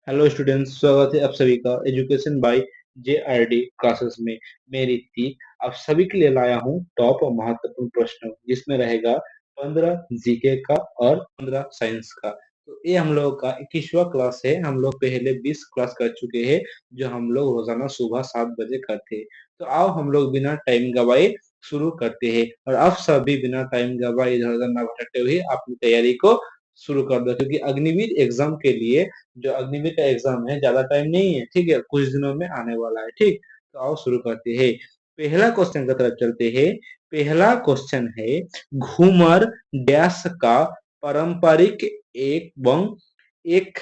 Hello students, स्वागत है आप सभी का एजुकेशन बाय JRD क्लासेस में। मैं ऋतिक आप सभी के लिए लाया हूँ टॉप और महत्वपूर्ण प्रश्न, जिसमें रहेगा 15 जीके का और 15 साइंस का। तो ये हम लोग का 21वां क्लास है। हम लोग पहले 20 क्लास कर चुके हैं, जो हम लोग रोजाना सुबह 7 बजे करते हैं। तो आओ हम लोग बिना टाइम गवाए शुरू करते हैं, और आप सभी बिना टाइम गवाए इधर उधर न भटकते हुए अपनी तैयारी को शुरू कर दो, क्योंकि अग्निवीर एग्जाम के लिए, जो अग्निवीर का एग्जाम है, ज्यादा टाइम नहीं है। ठीक है, कुछ दिनों में आने वाला है। ठीक, तो आओ शुरू करते हैं। पहला क्वेश्चन की तरफ चलते हैं। पहला क्वेश्चन है, घूमर डैश का पारंपरिक एक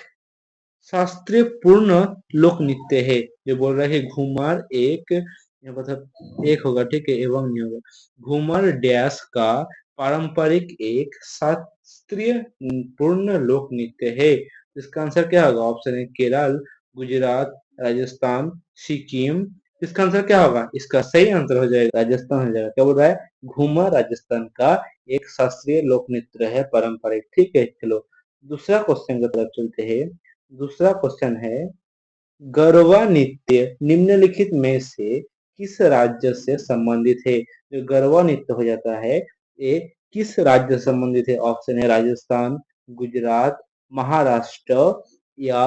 शास्त्रीय पूर्ण लोक नृत्य है। जो बोल रहा है घूमर एक, ये मतलब एक होगा, ठीक है, एवं नहीं होगा। घूमर डैश का पारंपरिक एक शास्त्रीय पूर्ण लोक नृत्य है। इसका आंसर क्या होगा? ऑप्शन है केरल, गुजरात, राजस्थान, सिक्किम। इसका आंसर क्या होगा? इसका सही आंसर हो जाएगा राजस्थान हो जाएगा। क्या बोल रहा है? घूमर राजस्थान का एक शास्त्रीय लोक नृत्य है, पारंपरिक। ठीक है, चलो दूसरा क्वेश्चन की तरफ चलते हैं। दूसरा क्वेश्चन है, गरबा नृत्य निम्नलिखित में से किस राज्य से संबंधित है? जो गरबा नृत्य हो जाता है, ये किस राज्य से संबंधित है? ऑप्शन है राजस्थान, गुजरात, महाराष्ट्र या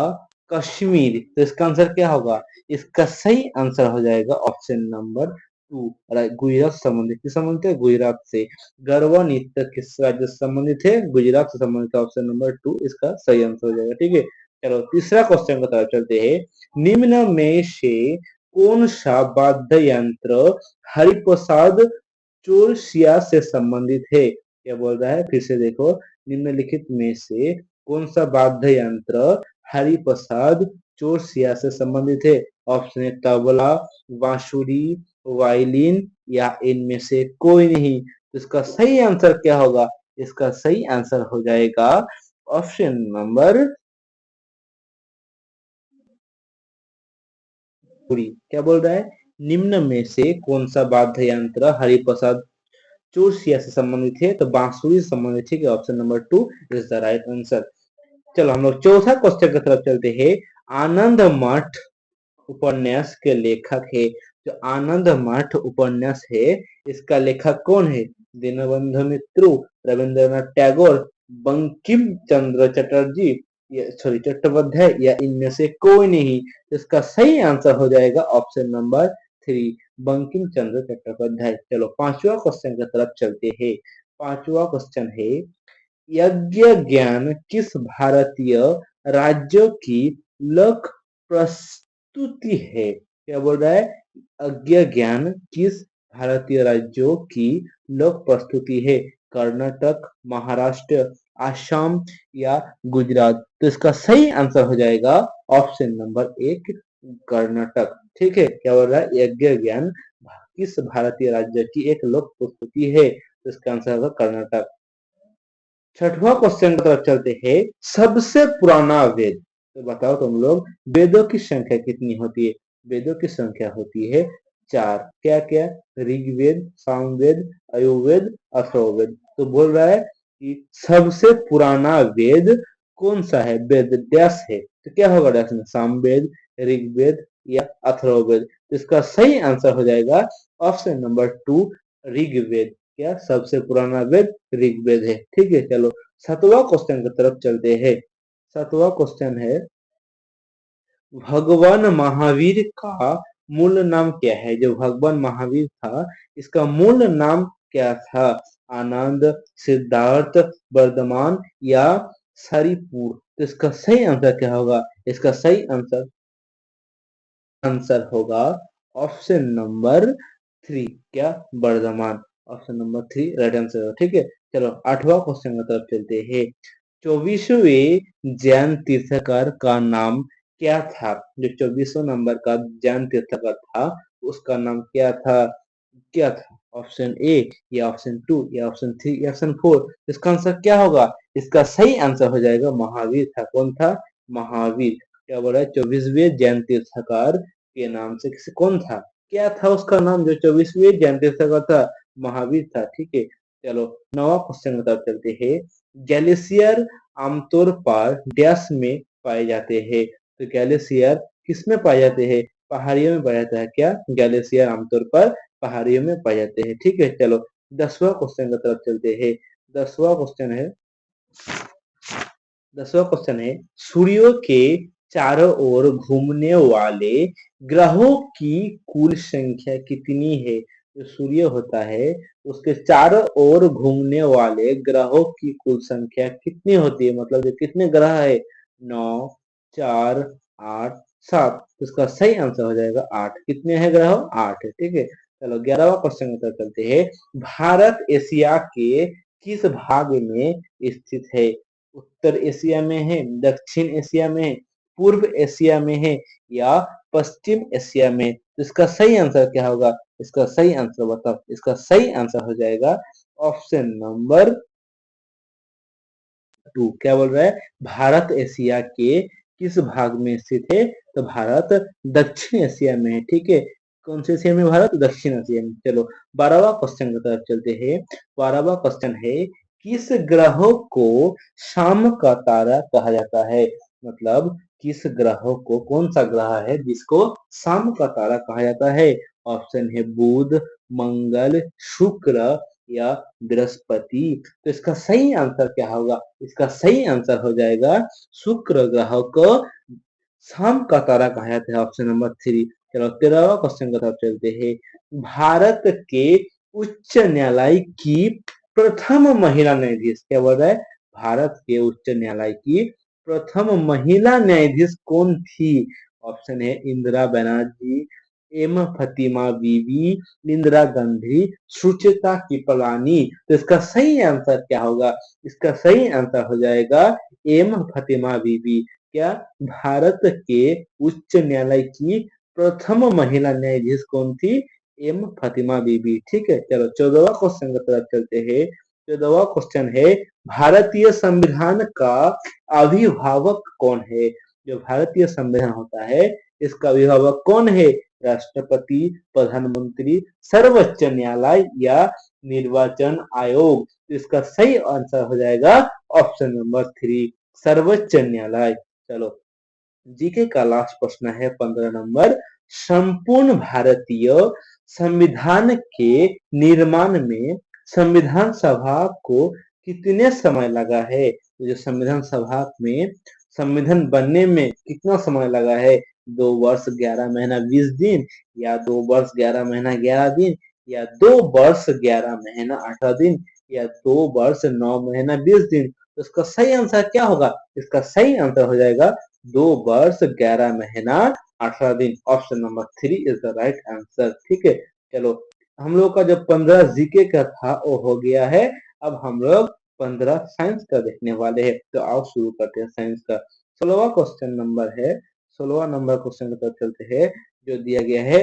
कश्मीर। तो इसका आंसर क्या होगा? इसका सही आंसर हो जाएगा ऑप्शन नंबर 2, गुजरात से संबंधित। किस संबंधित है? गुजरात से। गरबा नृत्य किस राज्य से संबंधित है? गुजरात से संबंधित। ऑप्शन नंबर 2 इसका सही आंसर हो जाएगा। ठीक है, चलो तीसरा क्वेश्चन की तरफ चलते हैं। निम्न में से कौन सा वाद्य यंत्र हरिप्रसाद चौरसिया से संबंधित है? क्या बोल रहा है? फिर से देखो, निम्नलिखित में से कौन सा वाद्य यंत्र हरिप्रसाद चौरसिया से संबंधित है? ऑप्शन है तबला, बांसुरी, वायलिन या इनमें से कोई नहीं। तो इसका सही आंसर क्या होगा? इसका सही आंसर हो जाएगा ऑप्शन नंबर पूरी। क्या बोल रहा है? निम्न में से कौन सा वाद्य यंत्र हरिप्रसाद चौरसिया से संबंधित है? तो बांसुरी से संबंधित। ठीक है, option number 2 is the right answer. चलो हम लोग चौथा क्वेश्चन की तरफ चलते हैं। आनंद मठ उपन्यास के लेखक है। जो आनंद मठ उपन्यास है, इसका लेखक कौन है? दीनबंधु मित्र, रविंद्रनाथ टैगोर, बंकिम चंद्र चटर्जी, सॉरी चट्टोपाध्याय या इनमें से कोई नहीं। इसका सही आंसर हो जाएगा ऑप्शन नंबर 3, बंकिम चंद्र चट्टोपाध्याय। चलो पांचवा क्वेश्चन की तरफ चलते हैं। पांचवा क्वेश्चन है, यज्ञ ज्ञान किस भारतीय राज्य की लोक प्रस्तुति है? क्या बोल रहा है? यज्ञ ज्ञान किस भारतीय राज्यों की लोक प्रस्तुति है? कर्नाटक, महाराष्ट्र, आसाम या गुजरात। तो इसका सही आंसर हो जाएगा ऑप्शन नंबर 1, कर्नाटक। ठीक है, क्या बोल रहा है? यज्ञ ज्ञान किस भारतीय राज्य की एक लोक प्रस्तुति है? तो इसका आंसर होगा कर्नाटक। छठवां क्वेश्चन की तरफ चलते हैं। सबसे पुराना वेद, तो बताओ तुम लोग, वेदों की संख्या कितनी होती है? वेदों की संख्या होती है 4। क्या क्या? ऋग्वेद, सामवेद, अयुर्वेद, अथर्ववेद। तो बोल रहा है कि सबसे पुराना वेद कौन सा है? वेद डैश है। तो क्या होगा डैश में? सामवेद, ऋग्वेद या अथर्ववेद। तो इसका सही आंसर हो जाएगा ऑप्शन नंबर 2, ऋग्वेद। क्या सबसे पुराना वेद ऋग्वेद है? ठीक है, चलो सातवां क्वेश्चन की तरफ चलते हैं। सातवां क्वेश्चन है, भगवान महावीर का मूल नाम क्या है? जो भगवान महावीर था, इसका मूल नाम क्या था? आनंद, सिद्धार्थ, वर्धमान या सरीपुर। तो इसका सही आंसर क्या होगा? इसका सही आंसर आंसर होगा ऑप्शन नंबर 3। क्या? Vardhaman. Option number 3 right answer होगा। ठीक है, चलो आठवां क्वेश्चन की तरफ चलते हैं। 24वें जैन तीर्थकर का नाम क्या था? जो 24वां नंबर का जैन तीर्थकर था, उसका नाम क्या था? क्या था? ऑप्शन ए या ऑप्शन 2 या ऑप्शन 3 या ऑप्शन 4। इसका आंसर क्या होगा? इसका सही आंसर हो जाएगा महावीर था। कौन था? महावीर। क्या बोला है? 24वें जैन तीर्थकर के नाम से किसी कौन था? क्या था उसका नाम? जो 24वें जैन तीर्थकर था, महावीर था। ठीक है, चलो नवा क्वेश्चन की तरफ चलते हैं। ग्लेशियर आमतौर पर डैश में पाए जाते हैं। तो ग्लेशियर किसमें पाए जाते हैं? पहाड़ियों में पाया जाता है। क्या ग्लेशियर आमतौर पर पहाड़ियों में पाए जाते हैं। ठीक है, चलो 10वां क्वेश्चन की तरफ चलते हैं। 10वां क्वेश्चन है 10वां क्वेश्चन है, सूर्य के चारों ओर घूमने वाले ग्रहों की कुल संख्या कितनी है? जो सूर्य होता है उसके चारों ओर घूमने वाले ग्रहों की कुल संख्या कितनी होती है? मतलब जो कितने ग्रह है? 9, 4, 8, 7। इसका सही आंसर हो जाएगा 8। कितने हैं ग्रह? 8 है। ठीक है, चलो 11वां क्वेश्चन की तरफ चलते हैं। भारत एशिया के किस भाग में स्थित है? उत्तर एशिया में है, दक्षिण एशिया में है, पूर्व एशिया में है या पश्चिम एशिया में? तो इसका सही आंसर क्या होगा? इसका सही आंसर बताओ। इसका सही आंसर हो जाएगा ऑप्शन नंबर 2। क्या बोल रहा है? भारत एशिया के किस भाग में स्थित है? तो भारत दक्षिण एशिया में है। ठीक है, कौन से एशिया में? भारत दक्षिण एशिया में। चलो 12वां क्वेश्चन की तरफ चलते हैं। 12वां क्वेश्चन है, किस ग्रह को शाम का तारा कहा जाता है? मतलब किस ग्रह को, कौन सा ग्रह है जिसको शाम का तारा कहा जाता है? ऑप्शन है बुध, मंगल, शुक्र या बृहस्पति। तो इसका सही आंसर क्या होगा? इसका सही आंसर हो जाएगा शुक्र ग्रह को शाम का तारा कहा जाता है। Option number 3। चलो 13वां क्वेश्चन की तरफ चलते हैं। भारत के उच्च न्यायालय की प्रथम महिला न्यायाधीश, क्या बोल रहा है? भारत के उच्च न्यायालय की प्रथम महिला न्यायाधीश कौन थी? ऑप्शन है इंदिरा बनर्जी, एम फतिमा बीबी, इंदिरा गांधी, सुचिता कृपलानी। तो इसका सही आंसर क्या होगा? इसका सही आंसर हो जाएगा एम फतिमा बीबी। क्या भारत के उच्च न्यायालय की प्रथम महिला न्यायाधीश कौन थी? एम फतिमा बीबी। ठीक है, चलो 14वां क्वेश्चन की तरफ चलते हैं। 14वां क्वेश्चन है, भारतीय संविधान का अभिभावक कौन है? जो भारतीय संविधान होता है इसका अभिभावक कौन है? राष्ट्रपति, प्रधानमंत्री, सर्वोच्च न्यायालय या निर्वाचन आयोग? तो इसका सही आंसर हो जाएगा ऑप्शन नंबर 3, सर्वोच्च न्यायालय। चलो जीके का लास्ट प्रश्न है 15 नंबर। संपूर्ण भारतीय संविधान के निर्माण में संविधान सभा को कितने समय लगा है? जो संविधान सभा में संविधान बनने में कितना समय लगा है? 2 वर्ष 11 महीना 20 दिन या 2 वर्ष 11 महीना 11 दिन या 2 वर्ष 11 महीना 18 दिन या 2 वर्ष 9 महीना 20 दिन? तो इसका सही आंसर क्या होगा? इसका सही आंसर हो जाएगा 2 वर्ष 11 महीना 18 दिन। Option number 3 is the right answer. ठीक है, चलो हम लोग का जो 15 जीके का था वो हो गया है। अब हम लोग 15 साइंस का देखने वाले हैं। तो आओ शुरू करते हैं साइंस का। 16वां क्वेश्चन नंबर है। 16वां नंबर क्वेश्चन की तरफ चलते हैं, जो दिया गया है,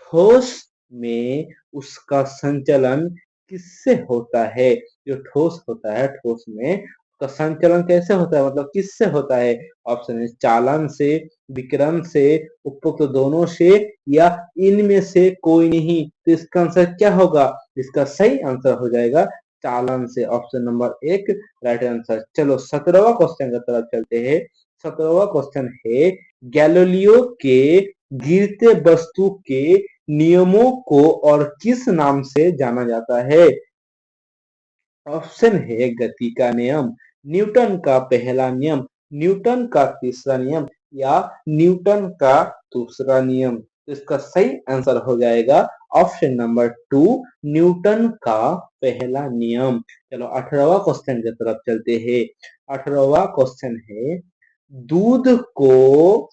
ठोस में उसका संचलन किससे होता है? जो ठोस होता है, ठोस में उसका संचलन कैसे होता है? मतलब किससे होता है? ऑप्शन है चालन से, विकिरण से, उपरोक्त दोनों से या इनमें से कोई नहीं। तो इसका आंसर क्या होगा? इसका सही आंसर हो जाएगा चालन से। Option number 1 right answer. चलो 17वां क्वेश्चन की तरफ चलते हैं। 17वां क्वेश्चन है, गैलीलियो के गिरते वस्तु के नियमों को और किस नाम से जाना जाता है? ऑप्शन है गति का नियम, न्यूटन का पहला नियम, न्यूटन का तीसरा नियम या न्यूटन का दूसरा नियम। तो इसका सही आंसर हो जाएगा ऑप्शन नंबर 2, न्यूटन का पहला नियम। चलो 18वां क्वेश्चन की तरफ चलते हैं। 18वां क्वेश्चन है, दूध को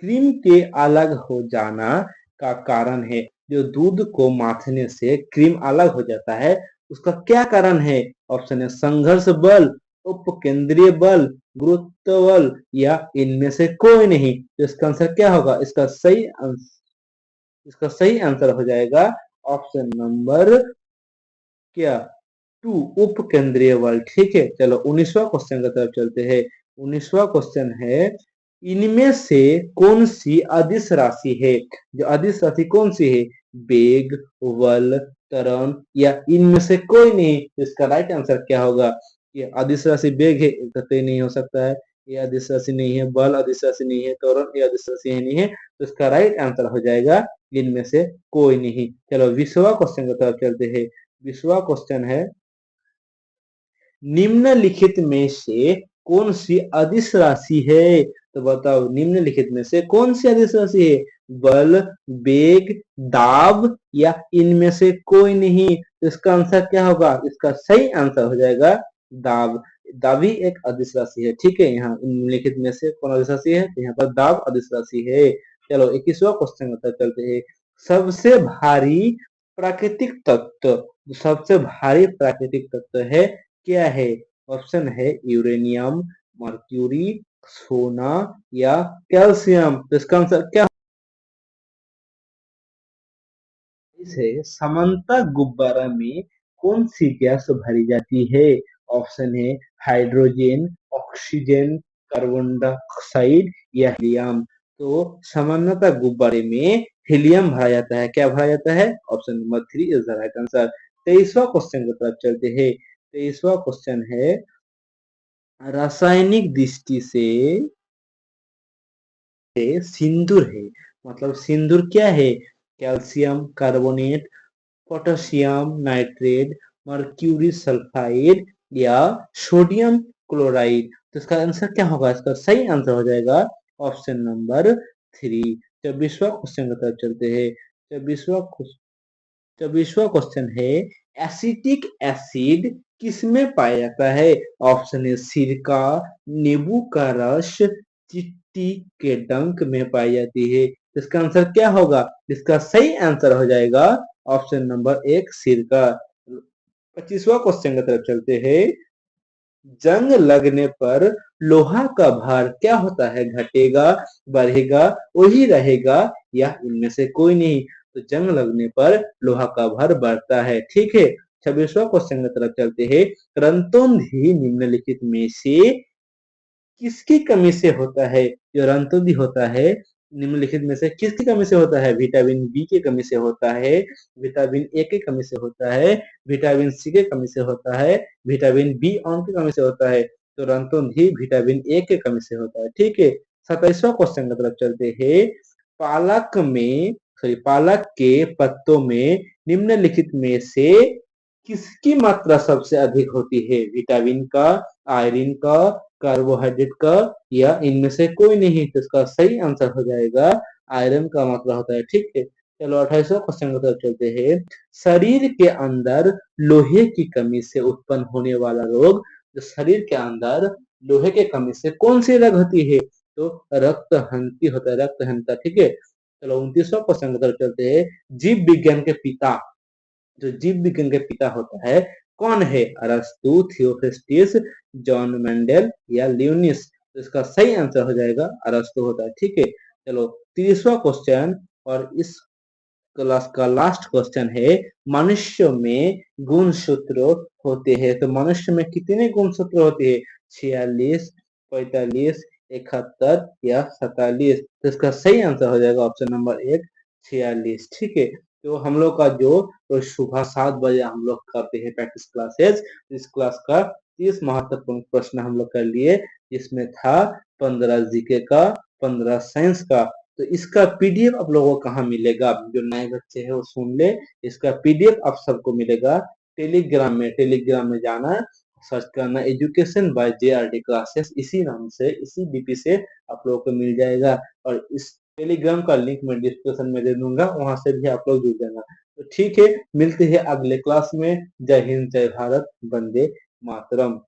क्रीम के अलग हो जाना का कारण है। जो दूध को माथने से क्रीम अलग हो जाता है उसका क्या कारण है? ऑप्शन है संघर्ष बल, उपकेंद्रीय बल, गुरुत्व बल या इनमें से कोई नहीं। तो इसका आंसर क्या होगा? इसका सही आंसर हो जाएगा ऑप्शन नंबर क्या 2, उपकेंद्रीय बल। ठीक है, चलो 19वां क्वेश्चन की तरफ चलते हैं। 19वां क्वेश्चन है, इनमें से कौन सी अदिश राशि है? जो अदिश राशि कौन सी है? वेग, बल, त्वरण या इनमें से कोई नहीं। तो इसका राइट आंसर क्या होगा? ये अदिश राशि वेग है, कतई नहीं हो सकता है। ये अदिश राशि नहीं है, बल अदिश राशि नहीं है, त्वरण ये अदिश राशि नहीं है, तो इसका राइट आंसर हो जाएगा इनमें से कोई नहीं। चलो 20वां क्वेश्चन की तरफ चलते हैं। 20वां क्वेश्चन है, निम्नलिखित में से कौन सी अदिश राशि है? तो बताओ निम्नलिखित में से कौन सी अदिश राशि है? बल, वेग, दाब या इनमें से कोई नहीं? तो इसका आंसर क्या होगा? इसका सही आंसर हो जाएगा दाब। दाब ही एक अदिश राशि है। ठीक है, यहाँ निम्नलिखित में से कौन अदिश राशि है? तो यहाँ पर दाब अदिश राशि है। चलो 21वां क्वेश्चन की तरफ चलते हैं। सबसे भारी प्राकृतिक तत्व, सबसे भारी प्राकृतिक तत्व है क्या है? ऑप्शन है यूरेनियम, मर्क्यूरी, सोना या कैल्शियम। तो इसका आंसर क्या है? समानता गुब्बारा में कौन सी गैस भरी जाती है? ऑप्शन है हाइड्रोजन, ऑक्सीजन, कार्बन डाइऑक्साइड या हीलियम। तो समानता गुब्बारे में हीलियम भरा जाता है। क्या भरा जाता है? Option number 3 is the right answer. 23वां क्वेश्चन की तरफ चलते हैं। 23वां क्वेश्चन है, रासायनिक दृष्टि से सिंदूर है, मतलब सिंदूर क्या है? Calcium carbonate, potassium nitrate, mercury sulphide या सोडियम क्लोराइड। तो इसका आंसर क्या होगा? इसका सही आंसर हो जाएगा ऑप्शन नंबर 3। 24वां क्वेश्चन की तरफ चलते हैं। 24वां 24वां क्वेश्चन है, एसिटिक एसिड किसमें पाया जाता है? ऑप्शन है सिरका, नींबू का रस, चिट्टी के डंक में पाई जाती है। इसका आंसर क्या होगा? इसका सही आंसर हो जाएगा ऑप्शन नंबर 1 सिरका। 25वां क्वेश्चन की तरफ चलते हैं। जंग लगने पर लोहा का भार क्या होता है? घटेगा, बढ़ेगा, वही रहेगा या इनमें से कोई नहीं? तो जंग लगने पर लोहा का भार बढ़ता है। ठीक है, 26वां क्वेश्चन की तरफ चलते हैं। रणतोंधी निम्नलिखित में से किसकी कमी से होता है? जो रणतोंधी होता है निम्नलिखित में से किसकी कमी से होता है? विटामिन बी की कमी से होता है, विटामिन ए की कमी से होता है, विटामिन सी की कमी से होता है, विटामिन बी ऑन की कमी से होता है। तो रणतोंधी विटामिन ए की कमी से होता है। ठीक है, 27वां क्वेश्चन की तरफ चलते हैं। पालक में सॉरी पालक के पत्तों में निम्नलिखित में से किसकी मात्रा सबसे अधिक होती है? विटामिन का, आयरन का, कार्बोहाइड्रेट का या इनमें से कोई नहीं? तो इसका सही आंसर हो जाएगा आयरन का मात्रा होता है। ठीक है, चलो 28वां क्वेश्चन की तरफ चलते हैं। शरीर के अंदर लोहे की कमी से उत्पन्न होने वाला रोग, जो शरीर के अंदर लोहे की कमी से कौन सी रोग होती है? तो रक्तहंती होता है, रक्तहंता। ठीक है, चलो 29वां क्वेश्चन की तरफ चलते हैं। जीव विज्ञान के पिता, जो जीव विज्ञान के पिता होता है कौन है? अरस्तु, थियोफ्रिस्टिस, जॉन मेंडल या लियोनिस? तो इसका सही आंसर हो जाएगा अरस्तु होता है। ठीक है, चलो 30वां क्वेश्चन और इस क्लास का लास्ट क्वेश्चन है। मनुष्य में गुणसूत्र होते हैं, तो मनुष्य में कितने गुणसूत्र होते हैं? 46, 45, 71 या 47? तो इसका सही आंसर हो जाएगा ऑप्शन नंबर 1 46। ठीक है, तो हम लोग का जो तो सुबह 7 बजे हम लोग करते हैं प्रैक्टिस क्लासेस। इस क्लास का 30 महत्वपूर्ण प्रश्न हम लोग कर लिए, जिसमें था 15 जीके का, 15 साइंस का। तो इसका पीडीएफ आप लोगों को कहाँ मिलेगा? जो नए बच्चे हैं वो सुन ले, इसका पीडीएफ आप सबको मिलेगा टेलीग्राम में। टेलीग्राम में जाना, सर्च करना एजुकेशन बाय जेआरडी क्लासेस, इसी नाम से इसी डीपी से आप लोगों को मिल जाएगा। और इस टेलीग्राम का लिंक मैं डिस्क्रिप्शन में दे दूंगा, वहां से भी आप लोग जुड़ जाना। तो ठीक है, मिलते हैं अगले क्लास में। जय हिंद, जय भारत, वंदे मातरम।